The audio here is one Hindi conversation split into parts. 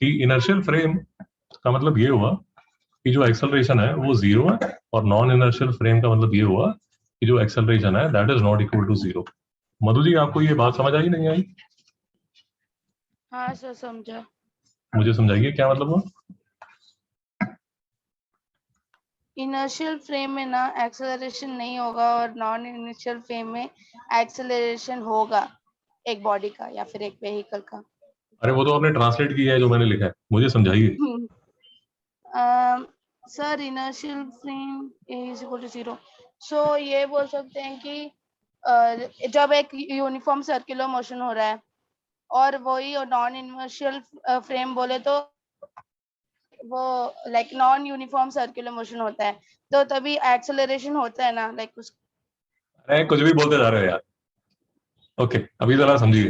कि इनर्शियल फ्रेम का मतलब ये हुआ कि जो एक्सेलरेशन है वो जीरो है, और नॉन इनर्शियल फ्रेम का मतलब ये हुआ कि जो एक्सेलरेशन है that is not equal to zero. Madhu ji, आपको ये बात समझ आई नहीं आई? हाँ सर, समझा। मुझे समझाइए क्या मतलब हुआ। इनर्शियल फ्रेम में ना एक्सेलरेशन नहीं होगा और नॉन इनर्शियल फ्रेम में एक्सेलरेशन होगा, एक बॉडी का या फिर एक व्हीकल का। अरे वो तो आपने ट्रांसलेट किया है जो मैंने लिखा है, मुझे समझाइए। Sir inertial frame is equal to zero, so ये बोल सकते हैं कि जब एक यूनिफॉर्म सर्कुलर मोशन हो रहा है और वही नॉन इनर्शियल फ्रेम बोले तो वो like non uniform circular motion होता है, तो तभी एक्सेलरेशन होता है ना, लाइक उस। अरे कुछ भी बोलते जा रहे हो यार। ओके, अभी जरा समझिए।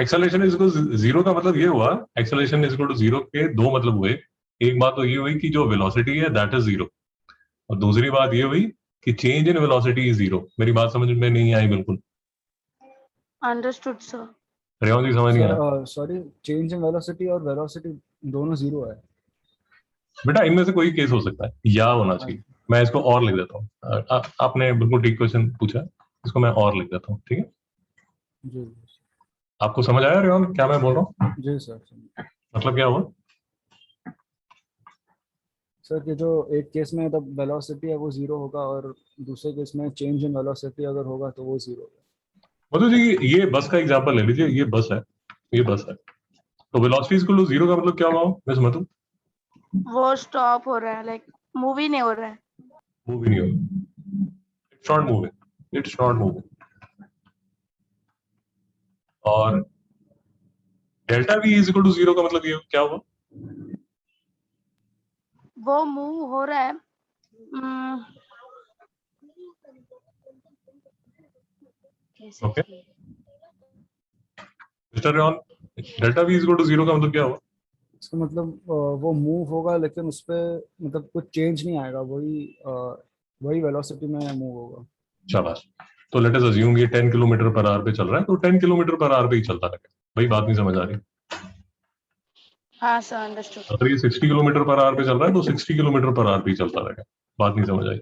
एक्सेलरेशन इज इक्वल जीरो का मतलब ये हुआ, acceleration is equal to zero के दो मतलब हुए। एक बात तो ये हुई कि जो वेलोसिटी है दैट इज जीरो, और दूसरी बात ये हुई कि change in velocity is zero. मेरी बात समझ में नहीं आई बिल्कुल। Understood sir. रेवान जी समझ नहीं आया? Sir sorry, change in velocity और वेलोसिटी दोनों जीरो है। बेटा इनमें से कोई केस हो सकता है, या होना चाहिए। मैं इसको और लिख देता हूँ। आपने बिल्कुल ठीक क्वेश्चन पूछा, इसको मैं और लिख देता हूँ, ठीक है? जी आपको समझ आया रेवान क्या मैं बोल रहा हूँ? जी सर। मतलब क्या हुआ? सर कि जो एक केस में तब वेलोसिटी है वो जीरो होगा और दूसरे केस में चेंज इन वेलोसिटी अगर होगा तो वो जीरो होगा। मतलब जी ये बस का एग्जांपल ले लीजिए, ये बस है, ये बस है, तो velocity is equal to zero का मतलब क्या हुआ मैं समझूं? वो स्टॉप हो रहा है, लाइक मूव ही नहीं हो रहा है। मूव ही नहीं होगा, it's not moving, it's not moving. और delta V is equal to zero का मतलब ये क्या हुआ? वो मूव हो रहा है। हम्म, कैसे okay mister Revan, delta V is equal to zero का मतलब क्या हुआ? इसका मतलब वो मूव होगा लेकिन उस पर मतलब कुछ चेंज नहीं आएगा, वही वेलोसिटी में मूव होगा। शाबाश। तो लेट अस अज्यूम ये 10 किलोमीटर पर आवर पे चल रहा है, तो 10 किलोमीटर पर आवर पे ही चलता रहेगा। भाई बात नहीं समझ आ रही? हाँ सर, अंडरस्टूड। अगर ये 60 किलोमीटर पर आवर पे चल रहा है तो 60 किलोमीटर पर आवर पे ही चलता रहेगा। बात नहीं समझ आई?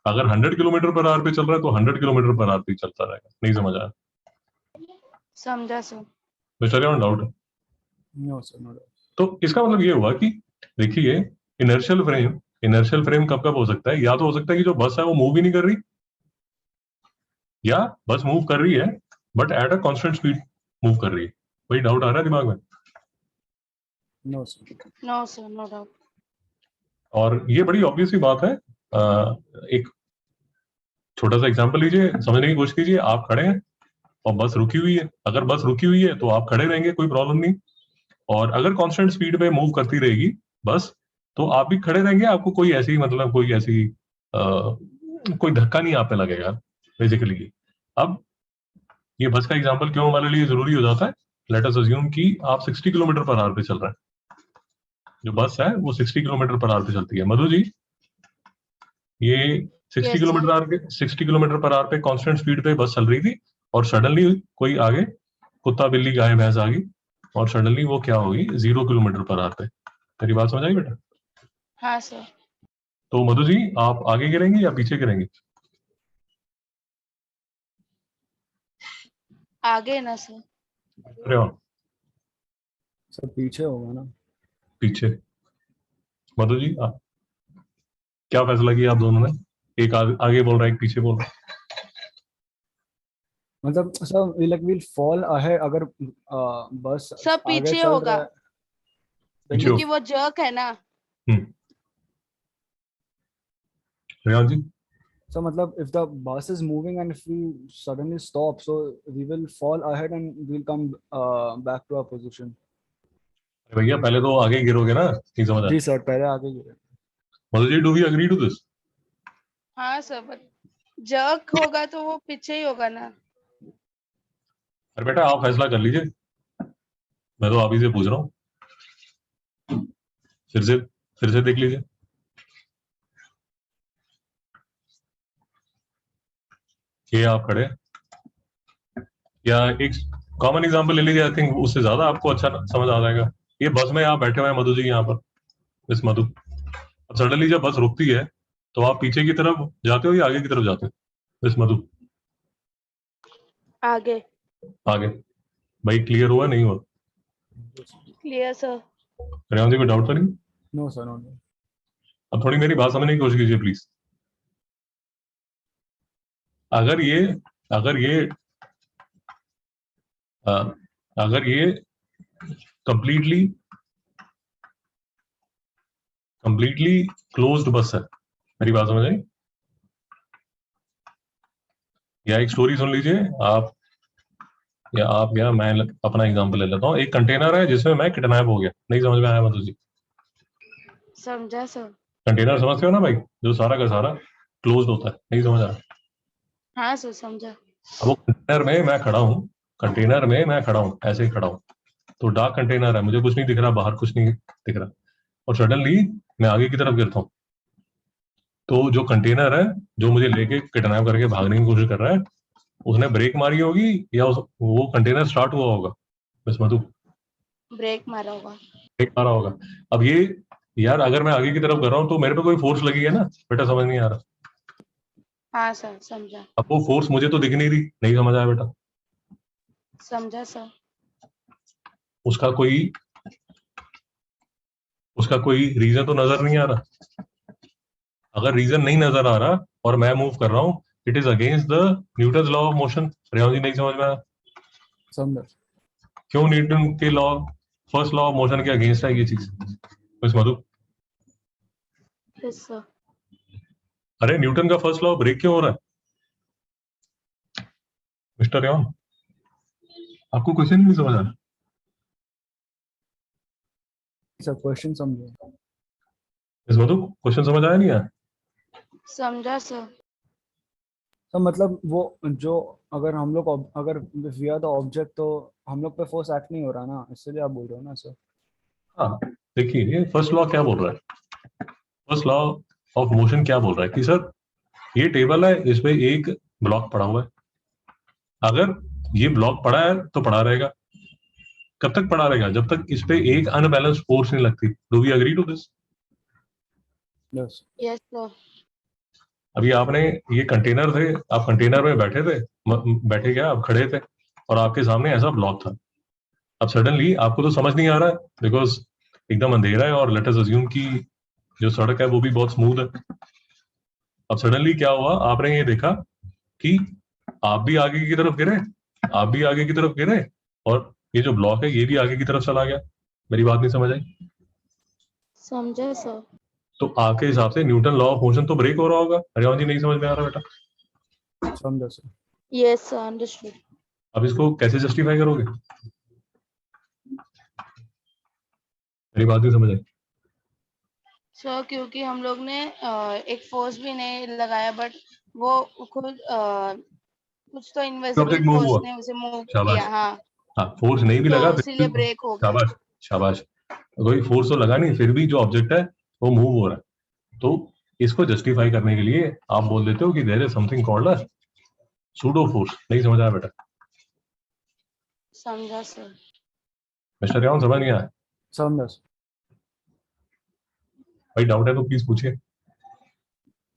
अगर 100 किलोमीटर पर आवर पे चल रहा है तो 100 किलोमीटर पर आवर पे ही चलता रहेगा। नहीं समझ आया? समझा सर। मिस्टर रेवान डाउट है? No sir, no doubt. तो इसका मतलब ये हुआ कि देखिए, इनर्शियल फ्रेम कब कब हो सकता है? या तो हो सकता है कि जो बस है वो मूव ही नहीं कर रही, या बस मूव कर रही है but at a constant speed move कर रही है। वही डाउट आ रहा है दिमाग में? No sir. No sir, no doubt. और ये बड़ी ऑब्वियस सी बात है। एक छोटा सा एग्जांपल लीजिए, समझने की कोशिश कीजिए। आप खड़े हैं और बस रुकी हुई है। अगर बस रुकी हुई है तो आप खड़े रहेंगे, कोई प्रॉब्लम नहीं। और अगर कांस्टेंट स्पीड पे मूव करती रहेगी बस, तो आप भी खड़े रहेंगे। आपको कोई ऐसी मतलब कोई ऐसी कोई धक्का नहीं आप पे लगेगा बेसिकली। अब ये बस का एग्जांपल क्यों हमारे लिए जरूरी हो जाता है? लेट अस अज्यूम कि आप 60 किलोमीटर पर आवर पे चल रहे हैं, जो बस है वो 60 किलोमीटर पर आवर पे चलती है। मधु जी, ये 60 यस सर। किलोमीटर आवर पे 60 किलोमीटर पर आवर पे कांस्टेंट स्पीड पे बस चल रही थी, और सडनली कोई आगे कुत्ता बिल्ली गाय भैंस आ गई, और सडनली वो क्या होगी, 0 किलोमीटर पर आवर पे। मेरी बात समझ आई बेटा? हाँ सर। तो मधु जी, आप आगे गिरेंगे या पीछे गिरेंगे? आगे ना सर। अरे वाह, सर पीछे होगा ना। पीछे। मधु जी क्या फैसला किया आप दोनों ने? एक आगे बोल रहा है, एक पीछे बोल रहा है। मतलब sir like will fall ahead अगर बस सब आगे पीछे चल होगा रहा है। पीछे क्योंकि हो। वो जर्क है ना। रेहान जी? So मतलब if the bus is moving and if we suddenly stop, so we will fall ahead and we'll come back to our position. अरे भैया पहले तो आगे गिरोगे ना, नहीं समझ आया? जी सर, पहले आगे गिरे। Madhu ji, do we agree to this? हाँ सर, बट जर्क होगा तो वो पीछे ही होगा ना। अरे बेटा आप फैसला कर लीजिए, मैं तो आप ही से पूछ रहा हूँ। फिर से देख लीजिए। ये आप खड़े हैं, या कॉमन एग्जांपल ले लीजिए, आई थिंक उससे ज्यादा आपको अच्छा समझ आ जाएगा। ये बस में आप बैठे हुए हैं मधु जी यहाँ पर, मिस मधु। अब सडनली जब बस रुकती है तो आप पीछे की तरफ जाते हो या आगे की तरफ जाते हो मिस मधु? आगे। आगे। भाई क्लियर हुआ नहीं हुआ? Clear sir. रेवंत जी कोई डाउट तो नहीं? No, sir, no. अब थोड़ी मेरी बात समझने की कोशिश कीजिए प्लीज। अगर ये अगर ये अ, अगर ये कंप्लीटली क्लोज्ड बस है, मेरी बात समझ आई? या एक स्टोरी सुन लीजिए आप, या मैं अपना एग्जांपल ले लेता हूँ। एक कंटेनर है जिसमें मैं किडनैप हो गया, नहीं समझ में आया मधु जी? समझा सर। कंटेनर समझते हो ना भाई, जो सारा का सारा क्लोज्ड होता है, नहीं समझ आया? हाँ सर समझा। अब वो कंटेनर में मैं खड़ा हूँ, ऐसे ही खड़ा हूँ, तो डार्क कंटेनर है, मुझे कुछ नहीं दिख रहा, बाहर कुछ नहीं दिख रहा, और सडनली मैं आगे की तरफ गिरता हूँ। तो जो कंटेनर है, जो मुझे लेके किडनैप करके भागने की कोशिश कर रहा है, उसने ब्रेक मारी होगी या वो कंटेनर स्टार्ट हुआ होगा बस मधु? ब्रेक मारा होगा। ब्रेक मारा होगा। अब ये यार, अगर मैं आगे की तरफ कर रहा हूँ तो मेरे पे कोई फोर्स लगी है ना बेटा, समझ नहीं आ रहा? हाँ सर समझा। अब वो फोर्स मुझे तो दिख नहीं रही, नहीं समझ आया बेटा? समझा सर। उसका कोई रीजन तो नजर नहीं आ रहा। अगर रीजन नहीं नजर आ रहा और मैं मूव कर रहा हूँ, it is against the Newton law of motion. Revanth ji नहीं समझ में आया? Somewhere. क्यों न्यूटन के law, first law of motion के अगेंस्ट है ये चीज मिस मधु? Yes sir. अरे न्यूटन का फर्स्ट लॉ ब्रेक क्यों हो रहा है मिस्टर रेवंत? आपको क्वेश्चन नहीं समझ आ रहा? Sir, question somewhere. मिस मधु क्वेश्चन समझ आया नहीं आया? समझा सर। तो मतलब वो जो अगर हम लोग अगर वी आर द ऑब्जेक्ट तो हम लोग पे फोर्स एक्ट नहीं हो रहा ना, इसलिए आप बोल रहे हो ना सर? हाँ, देखिए फर्स्ट लॉ क्या बोल रहा है, फर्स्ट लॉ ऑफ मोशन क्या बोल रहा है कि सर ये टेबल है, इसमें एक ब्लॉक पड़ा हुआ है, अगर ये ब्लॉक पड़ा है तो पड़ा रहेगा। कब तक पड़ा रहेगा? जब तक इस पे एक अनबैलेंस फोर्स नहीं लगती। Do we agree to this? Yes. Yes sir. अभी आपने, ये कंटेनर थे, आप कंटेनर में बैठे थे, बैठे क्या, आप खड़े थे और आपके सामने ऐसा ब्लॉक था। अब सडनली आपको तो समझ नहीं आ रहा है बिकॉज एकदम अंधेरा है और लेट अस अज्यूम कि जो सड़क है वो भी बहुत स्मूथ है। अब सडनली क्या हुआ, आपने ये देखा कि आप भी आगे की तरफ गिरे, और ये जो ब्लॉक है ये भी आगे की तरफ चला गया। मेरी बात नहीं समझ आई? समझा सर। तो आपके हिसाब से न्यूटन लॉ ऑफ मोशन तो ब्रेक हो रहा होगा। हरियाणा जी नहीं समझ में आ रहा बेटा? समझा सर। Yes sir understood. अब इसको कैसे जस्टिफाई करोगे? मेरी बात नहीं समझ आई? सर क्योंकि हम लोग ने एक फोर्स भी नहीं लगाया, बट वो खुद कुछ तो इनविजिबल ऑब्जेक्ट मूव फोर्स हुआ, ने उसे मूव शाबाश। किया। हाँ हाँ, फोर्स नहीं भी तो लगा फिर इसीलिए भी, ब्रेक हो गया। शाबाश शाबाश, कोई फोर्स तो लगा नहीं, फिर भी जो ऑब्जेक्ट है वो मूव हो रहा है। तो इसको जस्टिफाई करने के लिए आप बोल देते हो कि there is something called a pseudo force. नहीं समझ आया बेटा? समझा सर। मिस्टर रेवंत समझ नहीं आया? समझा सर। भाई डाउट है तो प्लीज पूछिए।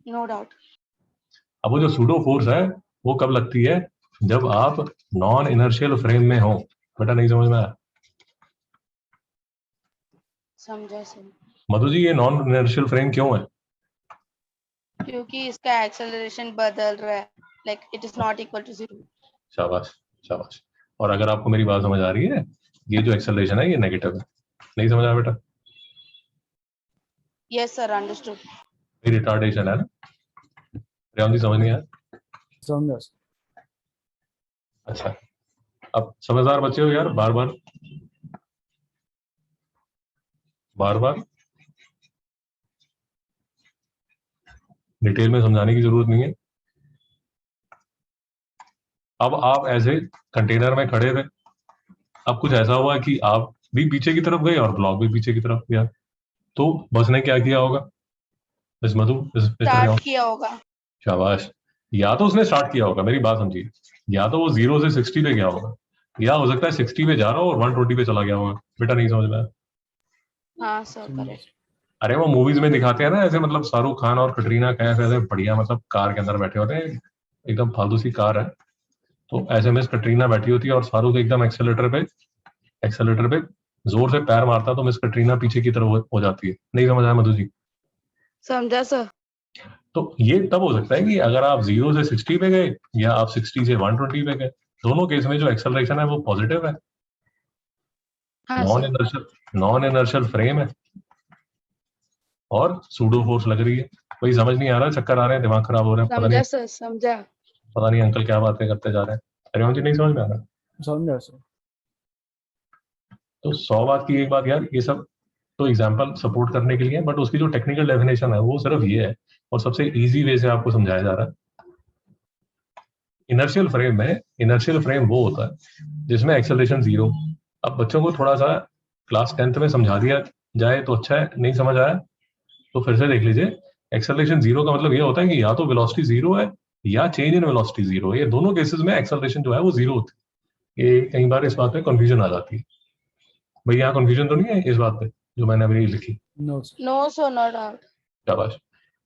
No doubt. अब वो जो सूडो फोर्स है वो कब लगती है? जब आप नॉन इनर्शियल फ्रेम में हो। बेटा नहीं समझ में आया? समझा सर। मधु जी ये नॉन इनर्शियल फ्रेम क्यों है? क्योंकि इसका एक्सेलरेशन बदल रहा है, like it is not equal to 0। शाबाश शाबाश। और अगर आपको मेरी बात समझ आ रही है, ये जो एक्सेलरेशन है ये नेगेटिव है। नहीं समझ आया बेटा? Yes sir understood. ये रिटार्डेशन है ना? रेवंत जी समझ नहीं आया? समझा सर। अच्छा, अब समझदार बच्चे हो यार, बार बार डिटेल में समझाने की जरूरत नहीं है। अब आप ऐसे कंटेनर में खड़े थे, अब कुछ ऐसा हुआ कि आप भी पीछे की तरफ गए और ब्लॉक भी पीछे की तरफ गया, तो बस ने क्या किया होगा मिस मधु, मिस्टर स्टार्ट रेवंत? किया होगा। शाबाश। या तो उसने स्टार्ट किया होगा, मेरी बात समझिए, या तो वो 0 से 60 पे गया होगा, या हो सकता है 60 पे जा रहा हो और 120 पे चला गया हुआ, बेटा नहीं समझ रहा। हाँ सर करेक्ट। अरे वो मूवीज में दिखाते हैं ना ऐसे, मतलब शाहरुख खान और कटरीना कैफ ऐसे बढ़िया मतलब कार के अंदर बैठे होते हैं, एकदम फालतू सी कार है, तो ऐसे में कटरीना बैठी होती है और शाहरुख एकदम एक्सेलेटर पे जोर से पैर मारता है, तो मिस कटरीना पीछे की तरफ हो जाती है। नहीं समझ आया मधु जी? समझा सर। तो ये तब हो सकता है कि अगर आप 0 से 60 पे गए या आप 60 से 120 पे गए, दोनों केस में जो एक्सेलरेशन है वो पॉजिटिव है, हाँ नॉन सर इनर्शियल फ्रेम है और सूडो फोर्स लग रही है। कोई समझ नहीं आ रहा, चक्कर आ रहे हैं, दिमाग खराब हो रहा है, समझा सर समझा। पता नहीं अंकल क्या बातें करते जा रहे हैं। अरे जी नहीं समझ में आ रहा। समझा सर। तो 100 बात की एक बात यार, ये सब तो एग्जांपल सपोर्ट करने के लिए है, बट उसकी जो टेक्निकल डेफिनेशन है वो सिर्फ ये है, और सबसे इजी वे से आपको समझाया जा रहा है। इनर्शियल फ्रेम वो होता है जिसमें एक्सेलरेशन 0। अब बच्चों को थोड़ा सा क्लास 10th में समझा दिया जाए तो अच्छा है, नहीं समझ आया तो फिर से देख लीजिए। एक्सेलरेशन 0 का मतलब ये होता है कि या तो वेलोसिटी 0 है या चेंज इन वेलोसिटी 0 है, ये दोनों केसेस में एक्सेलरेशन जो है वो 0 होती है। ये कई बार इस बात पे कंफ्यूजन आ जाती है। भाई यहाँ कंफ्यूजन तो नहीं है इस बात पे जो मैंने अभी लिखी? No sir. No sir no doubt. शाबाश।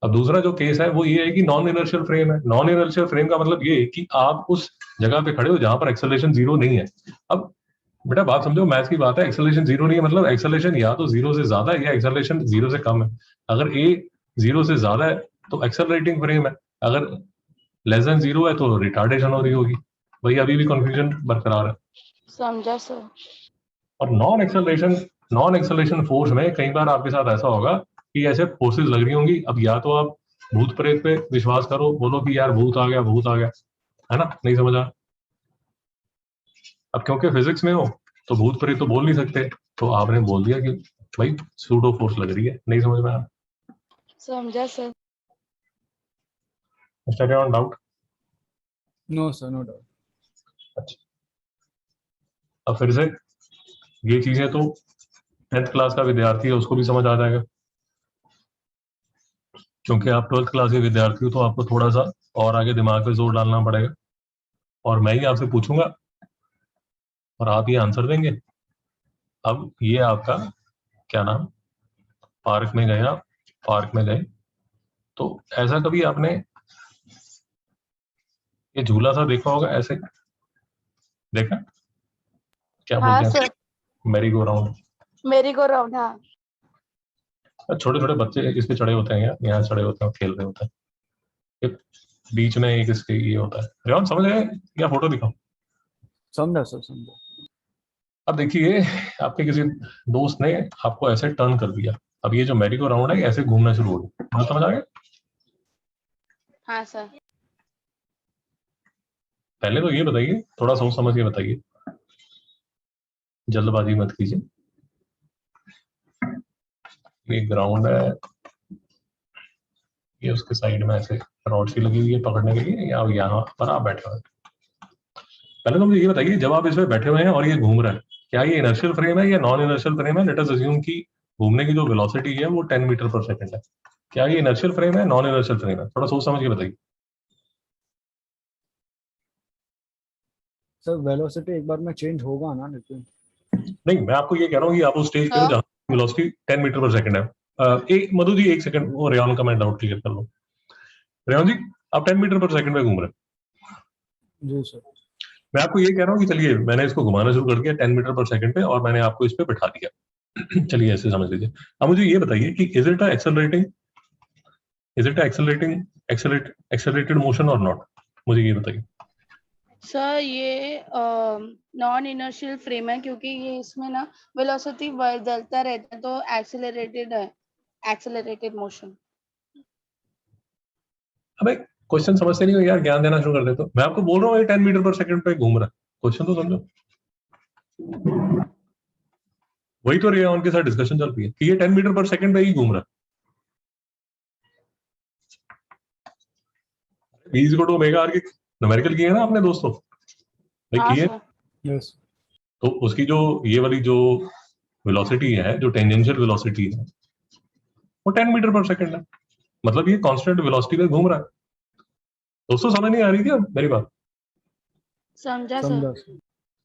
अब दूसरा जो केस है वो ये है कि नॉन इनर्शियल फ्रेम है। नॉन इनर्शियल फ्रेम का मतलब ये है कि आप उस जगह पे खड़े हो जहां पर एक्सेलरेशन 0 नहीं है। अब बेटा बात समझो, मैथ्स की बात है, एक्सेलरेशन 0 नहीं है मतलब एक्सेलरेशन या तो 0 से ज्यादा है या एक्सेलरेशन 0 से कम है। अगर ए 0 से ज्यादा है तो एक्सेलरेटिंग फ्रेम है, अगर लेस देन 0 है तो रिटार्डेशन हो रही होगी। भाई अभी भी कंफ्यूजन बरकरार है। समझा सर। और नॉन एक्सेलरेशन फोर्स में कई बार आपके साथ ऐसा होगा कि ऐसे फोर्सेस लग रही होंगी। अब या तो आप भूत प्रेत पे विश्वास करो, बोलो कि यार भूत आ गया, है ना? नहीं समझा? अब क्योंकि फिजिक्स में हो तो भूत प्रेत तो बोल नहीं सकते, तो आपने बोल दिया कि भाई सूडो फोर्स लग रही है। नहीं समझ में आया? समझा sir. Doubt? No sir, no doubt. अच्छा, अब फिर से ये चीजें तो 10th क्लास का विद्यार्थी है उसको भी समझ आ जाएगा, क्योंकि आप 12th क्लास के विद्यार्थी हो तो आपको थोड़ा सा और आगे दिमाग पे जोर डालना पड़ेगा, और मैं ही आपसे पूछूंगा और आप ये आंसर देंगे। अब ये आपका क्या नाम, पार्क में गए तो ऐसा कभी आपने ये झूला सा देखा होगा, ऐसे देखा? क्या हाँ बोलते हैं, सर मेरी गो राउंड। मेरी को राउंड। हाँ छोटे छोटे बच्चे इस पे चढ़े होते हैं, यहाँ चढ़े होते हैं, खेल रहे होते हैं। एक बीच में एक इसके ये होता है। रेवान समझ गए या फोटो दिखाओ? समझा सर, समझा। अब देखिए, आपके किसी दोस्त ने आपको ऐसे टर्न कर दिया, अब ये जो मेरी गो राउंड है ऐसे घूमना शुरू हो गया। बात समझ आ गया? हाँ सर। पहले तो ये बताइए, थोड़ा सोच समझ के बताइए, जल्दबाजी मत कीजिए। ये ग्राउंड है, ये उसके साइड में ऐसे रॉड सी लगी हुई है पकड़ने के लिए, या यहाँ पर आप बैठे हुए हैं। पहले तो मुझे ये बताइए, जब आप इसमें बैठे हुए हैं और ये घूम रहा है, क्या ये इनर्शियल फ्रेम है या नॉन इनर्शियल फ्रेम है? लेट अस अज्यूम कि घूमने की जो वेलोसिटी है वो 10 मीटर पर सेकंड है। क्या ये इनर्शियल फ्रेम है, नॉन इनर्शियल फ्रेम है? थोड़ा सोच समझ के बताइए। सर वेलोसिटी एक बार में चेंज होगा ना, लेकिन नहीं, मैं आपको ये कह रहा हूँ कि आप उस स्टेज पे हो जहाँ वेलोसिटी 10 मीटर पर सेकंड है। एक मधु जी, एक सेकंड, वो रेयान का मैं डाउट क्लियर कर लूँ। रेयान जी, आप 10 मीटर पर सेकंड पे घूम रहे हैं। जी सर। मैं आपको ये कह रहा हूँ कि चलिए मैंने इसको घुमाना शुरू कर दिया 10 मीटर पर सेकंड पे और मैंने आपको इस पे बिठा दिया। चलिए ऐसे समझ लीजिए। अब मुझे ये बताइए कि इज इट एक्सेलरेटेड मोशन और नॉट? मुझे ये बताइए। सर ये नॉन इनर्शियल फ्रेम है, क्योंकि ये इसमें ना वेलोसिटी बदलता रहता है, तो एक्सेलरेटेड है, एक्सेलरेटेड मोशन। अबे क्वेश्चन समझते नहीं हो यार, ज्ञान देना शुरू कर देते हो। मैं आपको बोल रहा हूँ ये 10 मीटर पर सेकंड पे घूम रहा है, क्वेश्चन तो समझो। वही तो रेयान के साथ डिस्कशन चल रही है कि ये 10 मीटर पर सेकंड पे ही घूम रहा है। Is equal to omega R की न्यूमेरिकल की है ना आपने दोस्तों, हाँ की है? सर। यस। तो उसकी जो ये वाली जो वेलोसिटी है, जो टेंजेंशियल वेलोसिटी है, वो 10 मीटर पर सेकंड है, मतलब ये कांस्टेंट वेलोसिटी पे घूम रहा है। दोस्तों समझ नहीं आ रही थी अब मेरी बात? समझा सर। समझा सर।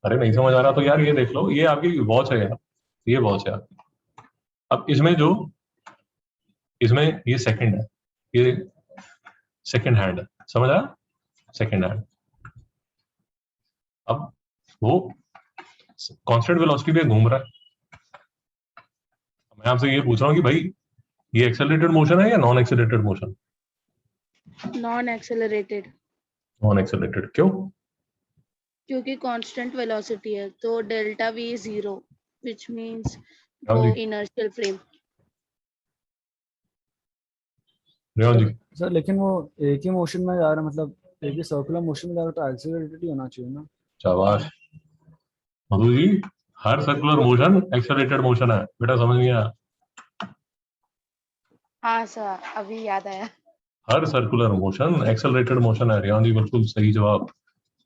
अरे नहीं समझ आ रहा तो यार ये देख लो, ये आपकी वॉच है यार, ये वॉच है आपकी। अब इसमें ये सेकंड है, ये सेकंड हैंड है, समझ आया? Second hand. अब वो कांस्टेंट वेलोसिटी पे घूम रहा है। मैं आपसे ये पूछ रहा हूँ कि भाई ये एक्सेलरेटेड मोशन है या non accelerated motion? Non accelerated, non accelerated, क्यों? क्योंकि कांस्टेंट वेलोसिटी है तो delta V is 0 which means हाँ वो जी, इनर्शियल फ्रेम। रेवान जी। सर लेकिन वो एक ही मोशन में जा रहा है, मतलब एक ही सर्कुलर मोशन में जा रहा है, तो एक्सीलरेटेड ही होना चाहिए ना। शाबाश मधु जी, हर सर्कुलर मोशन एक्सेलरेटेड मोशन है बेटा, समझ नहीं आया? हाँ सर, अभी याद आया। हर सर्कुलर मोशन एक्सेलरेटेड मोशन है। रेवान जी बिल्कुल सही जवाब,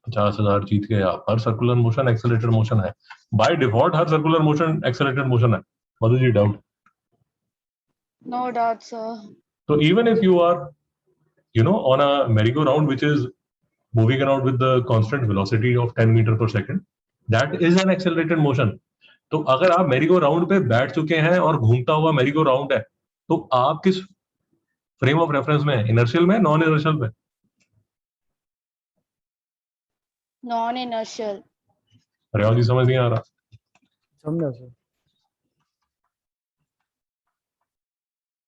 50,000 जीत गए आप। हर सर्कुलर मोशन एक्सेलरेटेड मोशन है, बाय डिफॉल्ट हर सर्कुलर मोशन एक्सेलरेटेड मोशन है। Madhu ji doubt? No doubt sir. तो even if you are on a merry-go-round which is moving around with the constant velocity of 10 meter per second, that is an accelerated motion. तो अगर आप मेरी गो राउंड पे बैठ चुके हैं और घूमता हुआ मेरी गो राउंड है, तो आप किस फ्रेम ऑफ रेफरेंस में है? इनर्शियल में, नॉन इनर्शियल में? Non inertial. रेवान जी समझ नहीं आ रहा? समझा सर।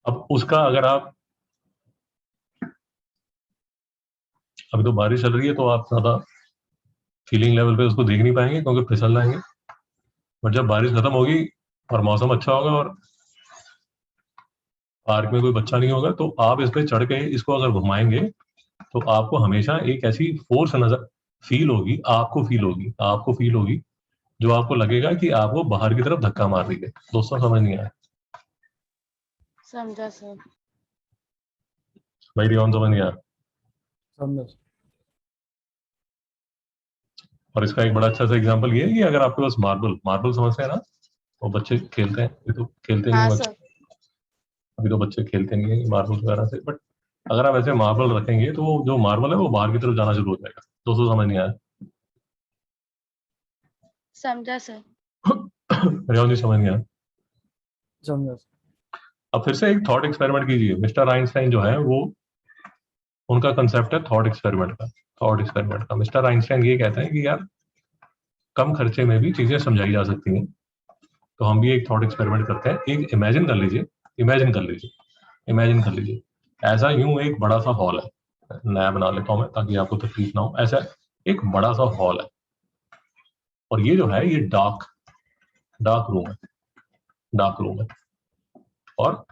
अब उसका अगर आप, अभी तो बारिश चल रही है तो आप ज्यादा फीलिंग लेवल पे उसको देख नहीं पाएंगे क्योंकि फिसल जाएंगे, बट जब बारिश खत्म होगी और मौसम अच्छा होगा और पार्क में कोई बच्चा नहीं होगा, तो आप इस पे चढ़ के इसको अगर घुमाएंगे तो आपको हमेशा एक ऐसी फोर्स नजर आपको फील होगी जो आपको लगेगा कि आपको बाहर की तरफ धक्का मार रही है। दोस्तों समझ नहीं आया? समझा सर। भाई रियान समझ नहीं आया? समझा सर। और इसका एक बड़ा अच्छा सा एग्जांपल ये है कि अगर आपके पास मार्बल समझते हैं ना, वो बच्चे खेलते हैं, ये तो खेलते नहीं हाँ है बच्चे, सर। अभी तो बच्चे खेलते नहीं है मार्बल वगैरह से, बट अगर आप ऐसे मार्बल रखेंगे तो वो जो मार्बल है वो बाहर की तरफ जाना शुरू हो जाएगा। दोस्तों समझ नहीं आया? समझा सर। रियान जी समझ नहीं आया? समझा सर। अब फिर से एक थॉट एक्सपेरिमेंट कीजिए। मिस्टर आइंस्टाइन जो है वो, उनका कंसेप्ट है थॉट एक्सपेरिमेंट का। मिस्टर आइंस्टाइन ये कहते हैं कि यार कम खर्चे में भी चीजें समझाई जा सकती हैं। तो हम भी एक थॉट एक्सपेरिमेंट करते हैं। एक इमेजिन कर लीजिए इमेजिन कर लीजिए ऐसा यूं एक बड़ा सा हॉल है, नया बना लेता हूं मैं ताकि आपको तकलीफ ना हो। ऐसा एक बड़ा सा हॉल है और ये जो है ये डार्क रूम है और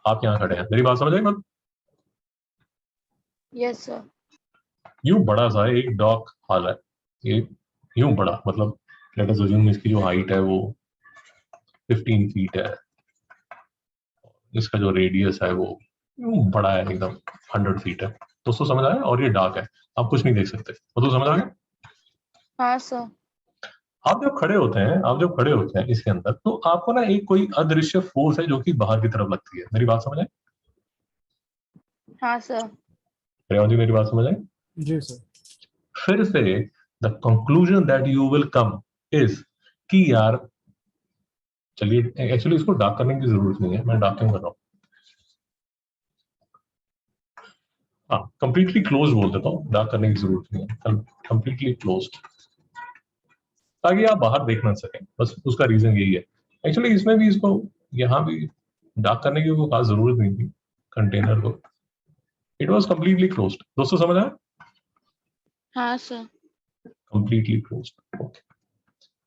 आप यहाँ खड़े हैं। मेरी बात समझ आई? मतलब यस सर। यूं बड़ा सा एक डार्क हॉल है, ये यूं बड़ा, मतलब लेट अस अज्यूम इसकी जो हाइट है वो 15 फीट है, इसका जो रेडियस है वो यूं बड़ा है एकदम, 100 फीट है। दोस्तों समझ आया? और ये डार्क है, आप कुछ नहीं देख सकते। तो समझ आ गया? हाँ सर। आप जब खड़े होते हैं इसके अंदर, तो आपको ना एक कोई अदृश्य फोर्स है जो कि बाहर की तरफ लगती है। मेरी बात समझ आई? हाँ सर। रेवान जी मेरी बात समझ आई? जी सर। फिर से the conclusion that you will come is कि यार चलिए, एक्चुअली इसको डार्क करने की जरूरत नहीं है, मैं डार्क क्यों कर रहा हूँ? हाँ, कंप्लीटली क्लोज बोल देता हूँ, डार्क करने की जरूरत नहीं है, कंप्लीटली क्लोज, ताकि आप बाहर देख ना सकें। बस उसका रीजन यही है। एक्चुअली इसमें भी इसको यहाँ भी डार्क करने की कोई खास जरूरत नहीं थी कंटेनर को, इट वॉज कंप्लीटली क्लोज। दोस्तों समझ आया? हाँ सर। Completely close. ओके,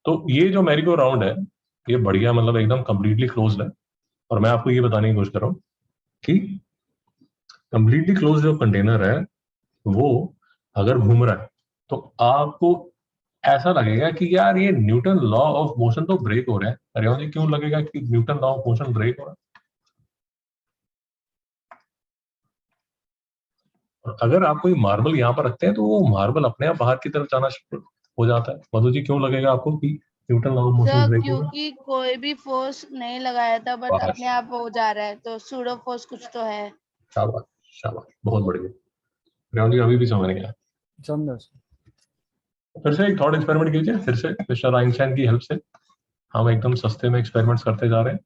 तो ये जो मैरी गो राउंड है ये बढ़िया, मतलब एकदम कंप्लीटली क्लोज है। और मैं आपको ये बताने की कोशिश कर रहा हूँ कि कंप्लीटली क्लोज जो कंटेनर है वो अगर घूम रहा है तो आपको ऐसा लगेगा कि यार ये न्यूटन लॉ ऑफ मोशन तो ब्रेक हो रहा है। अरे जी क्यों लगेगा कि Newton law of motion break हो रहा है? और अगर आप कोई मार्बल यहाँ पर रखते हैं तो वो मार्बल अपने आप बाहर की तरफ जाना शुरू हो जाता है। मधु जी क्यों लगेगा आपको कि Newton law of motion sir break हो रहा क्योंकि कोई भी फोर्स नहीं लगाया था बट है? अपने आप हो जा रहा है तो सूडो फोर्स कुछ तो है। शाबाश, शाबाश, बहुत बढ़िया। रेवण जी अभी भी समझ नहीं आया? समझा सर। फिर से एक थॉट एक्सपेरिमेंट कीजिए, फिर से मिस्टर आइंस्टाइन की हेल्प से हम एकदम सस्ते में एक्सपेरिमेंट्स करते जा रहे हैं,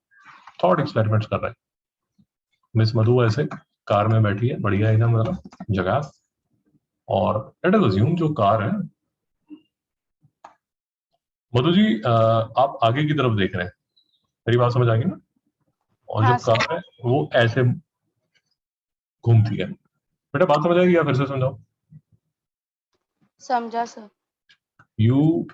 थॉट एक्सपेरिमेंट्स कर रहे हैं। मिस मधु ऐसे कार में बैठी है, बढ़िया एकदम मतलब जगह, और लेट अस अज्यूम जो कार है, मधु जी आप आगे की तरफ देख रहे हैं, मेरी बात समझ आ गई ना? और जो हाँ सर। कार है वो ऐसे घूमती है। बेटा बात समझ आएगी या फिर से समझाओ? समझा सर। यू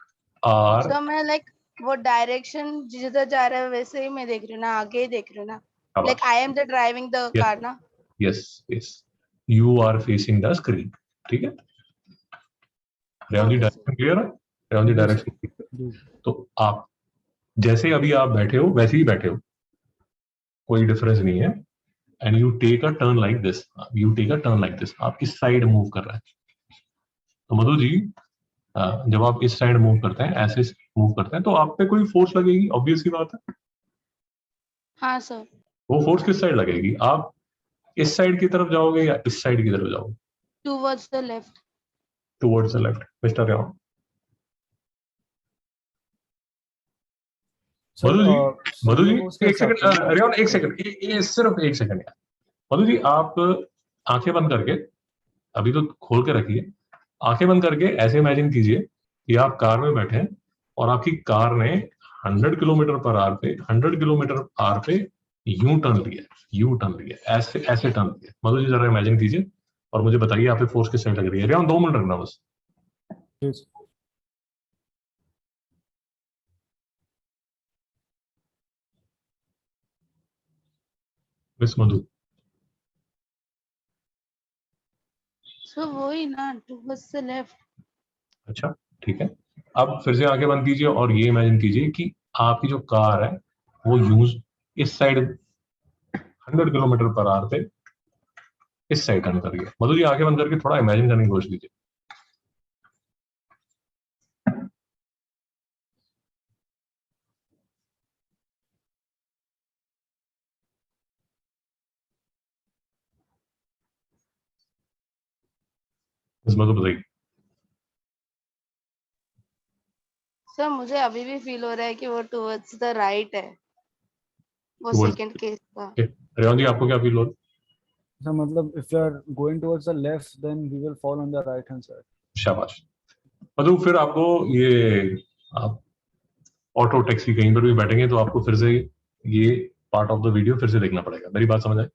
आर, सर मैं लाइक वो डायरेक्शन जिधर जा रहा है वैसे ही मैं देख रही हूँ ना, आगे ही देख रही हूँ ना, like I am the driving the Yes. Car ना। Yes yes, you are facing the screen, ठीक है? Revanji okay sir. Direction clear है? रेवंजी जी सर। डायरेक्शन। जी तो आप जैसे अभी आप बैठे हो वैसे ही बैठे हो, कोई डिफरेंस नहीं है। And you take a turn like this, you take a turn like this, आप इस साइड मूव कर रहे हैं। तो मधु जी जब आप इस साइड मूव करते हैं, ऐसे मूव करते हैं, तो आप पे कोई फोर्स लगेगी, ऑब्वियस सी बात है। हाँ सर। वो फोर्स किस साइड लगेगी? आप इस साइड की तरफ जाओगे या इस साइड की तरफ जाओगे? Towards the left. Towards the left. Mister Revanth, sir Madhu ji pseudo force के एक हिसाब से सेकंड, ना। रेवंत एक सेकंड, सिर्फ एक सेकंड यार। मधु जी आप आंखें बंद करके, अभी तो खोल के रखिए, आंखें बंद करके ऐसे इमेजिन कीजिए कि आप कार में बैठे हैं और आपकी कार ने 100 किलोमीटर पर आवर पे यू टर्न लिया, यू टर्न लिया, ऐसे ऐसे टर्न लिया। मधु जी जरा इमेजिन कीजिए और मुझे बताइए आप पे फोर्स किस साइड लग रही है। रेवंत 2 मिनट रखना बस। जी सर। मिस मधु, सो वही ना, टूवर्ड्स द लेफ्ट। अच्छा ठीक है। अब फिर से आंखें बंद कीजिए और ये इमेजिन कीजिए कि आपकी जो कार है वो यूज इस साइड 100 किलोमीटर पर आवर पे इस साइड टर्न कर रही है। मधु जी आंखें बंद करके थोड़ा इमेजिन करने की कोशिश कीजिए। मिस मधु बताइए। सर मुझे अभी भी फील हो रहा है कि वो टूवर्ड्स द राइट है, वो टुवर्ड्स, सेकंड केस का। रेवंत जी आपको क्या फील हो रहा सर मतलब if you are going towards the left then we will fall on the right hand side. है? शाबाश। मधु फिर आपको ये, आप ऑटो टैक्सी कहीं पर भी बैठेंगे तो आपको फिर से ये पार्ट ऑफ द वीडियो फिर से देखना पड़ेगा। मेरी बात समझ आए?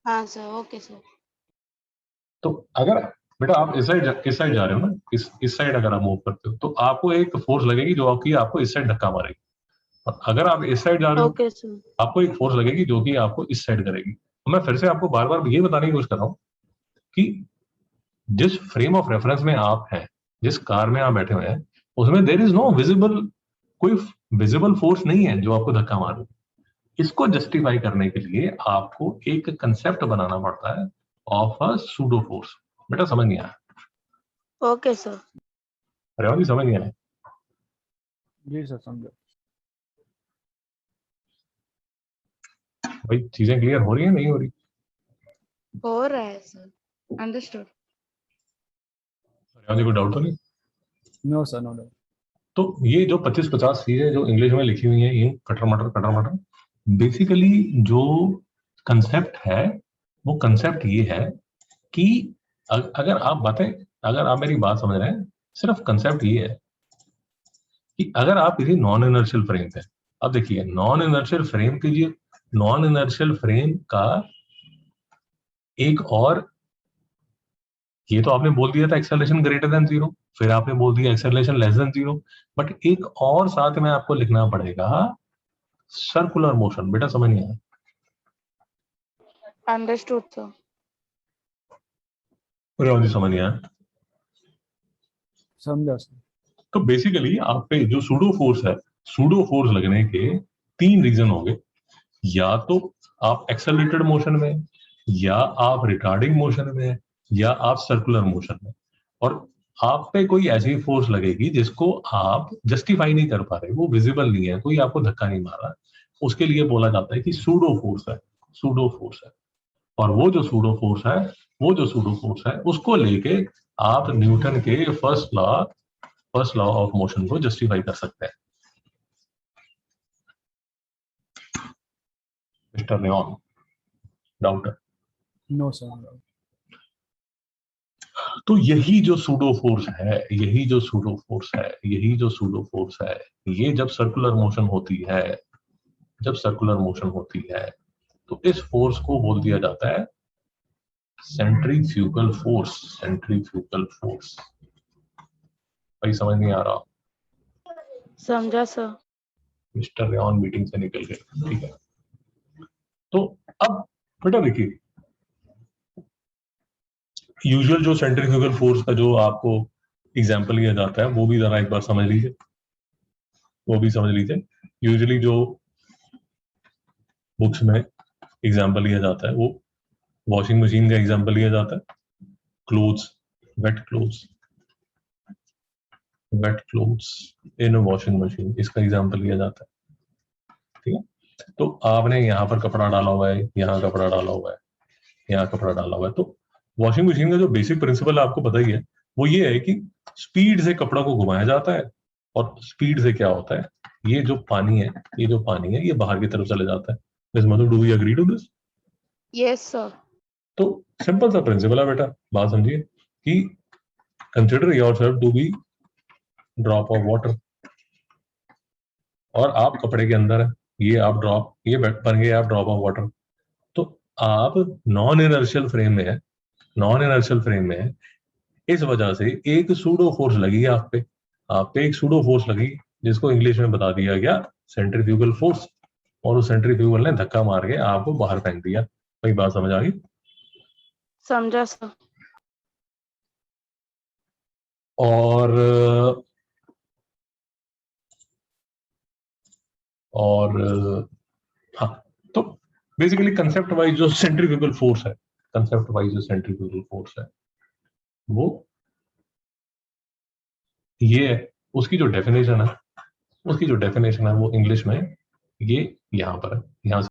हाँ सर। Okay sir. तो अगर बेटा आप इस साइड जा रहे हो ना, इस साइड अगर आप मूव करते हो तो आपको एक फोर्स लगेगी जो आपकी आपको इस साइड धक्का मारेगी। और अगर आप इस साइड जा रहे हो ओके सर। आपको एक फोर्स लगेगी जो कि आपको इस साइड करेगी। तो मैं फिर से आपको बार बार ये बताने की कोशिश कर रहा हूँ कि जिस फ्रेम ऑफ रेफरेंस में आप हैं, जिस कार में आप बैठे हुए हैं, उसमें देर इज नो विजिबल, कोई विजिबल फोर्स नहीं है जो आपको धक्का मारे। इसको जस्टिफाई करने के लिए आपको एक कंसेप्ट बनाना पड़ता है ऑफ अ सूडो फोर्स। बेटा समझ नहीं आया? Okay sir. रेवंत जी समझ नहीं आया? जी सर समझा। भाई चीजें क्लियर हो रही है नहीं हो रही? हो रहा है सर, अंडरस्टूड। रेवंत जी को डाउट तो नहीं? No sir no doubt. तो ये जो 25-50 चीजें जो इंग्लिश में लिखी हुई हैं, ये कटर मटर, बेसिकली जो कंसेप्ट है वो कंसेप्ट ये है कि अगर आप बातें, अगर आप मेरी बात समझ रहे हैं, सिर्फ कंसेप्ट ये है कि अगर आप किसी नॉन इनर्शियल फ्रेम पे, अब देखिए नॉन इनर्शियल फ्रेम कीजिए, नॉन इनर्शियल फ्रेम का एक और, ये तो आपने बोल दिया था एक्सेलरेशन ग्रेटर देन 0, फिर आपने बोल दिया एक्सेलरेशन लेस देन 0, बट एक और साथ में आपको लिखना पड़ेगा सर्कुलर मोशन। बेटा समझ नहीं आया? Understood sir. मुझे समझ नहीं आया? समझा सर। तो बेसिकली आप पे जो सूडो फोर्स है, सूडो फोर्स लगने के 3 रीजन होंगे। या तो आप एक्सेलरेटेड मोशन में, या आप रिटार्डिंग मोशन में, या आप सर्कुलर मोशन में। और आप पे कोई ऐसी फोर्स लगेगी जिसको आप जस्टिफाई नहीं कर पा रहे, वो विजिबल नहीं है, कोई आपको धक्का नहीं मारा, उसके लिए बोला जाता है कि सूडो फोर्स है, सूडो फोर्स है। और वो जो सूडो फोर्स है, वो जो सूडो फोर्स है उसको लेके आप न्यूटन के first law first law of motion को जस्टिफाई कर सकते हैं। Mister Rayan, doubter. No sir. तो यही जो सूडो फोर्स है, यही जो सूडो फोर्स है, यही जो सूडो फोर्स है, ये जब सर्कुलर मोशन होती है, जब सर्कुलर मोशन होती है, तो इस फोर्स को बोल दिया जाता है सेंट्रीफ्यूगल फोर्स। Centrifugal force. भाई समझ नहीं आ रहा? समझा सर। मिस्टर रेयन मीटिंग से निकल गए, ठीक है। तो अब बेटा देखिए, यूजुअल जो सेंट्रीफ्यूगल फोर्स का जो आपको एग्जांपल लिया जाता है वो भी जरा एक बार समझ लीजिए, वो भी समझ लीजिए। यूजुअली जो बुक्स में एग्जांपल लिया जाता है वो वॉशिंग मशीन का एग्जांपल लिया जाता है, clothes, wet clothes, wet clothes in washing machine, इसका एग्जांपल लिया जाता है, ठीक है। तो आपने यहाँ पर कपड़ा डाला हुआ है, यहाँ कपड़ा डाला हुआ है, यहाँ कपड़ा डाला हुआ है, तो वॉशिंग मशीन का जो बेसिक प्रिंसिपल आपको पता ही है, वो ये है कि स्पीड से कपड़ा को घुमाया जाता है, और स्पीड से क्या होता है, ये जो पानी है, ये जो पानी है, ये बाहर की तरफ चले जाता है। Miss Madhu, do we agree to this? Yes sir. तो सिंपल सा प्रिंसिपल है बेटा, बात समझिए कि consider yourself to be drop of water, और आप कपड़े के अंदर है, ये आप ड्रॉप, ये बन गए आप ड्रॉप ऑफ वाटर। तो आप नॉन इनर्शियल फ्रेम में है, नॉन इनर्शियल फ्रेम में है, इस वजह से एक सूडो फोर्स लगी आप पे एक सूडो फोर्स लगी, जिसको इंग्लिश में बता दिया गया सेंट्रीफ्यूगल फोर्स, और उस सेंट्रीफ्यूगल ने धक्का मार के आपको बाहर फेंक दिया। भाई बात समझ आ गई? समझा सर। और हाँ, तो बेसिकली कंसेप्ट वाइज जो सेंट्रीफ्यूगल फोर्स है, कंसेप्ट वाइज जो सेंट्रीफ्यूगल फोर्स है वो ये है, उसकी जो डेफिनेशन है, उसकी जो डेफिनेशन है वो इंग्लिश में ये यहाँ पर है, यहाँ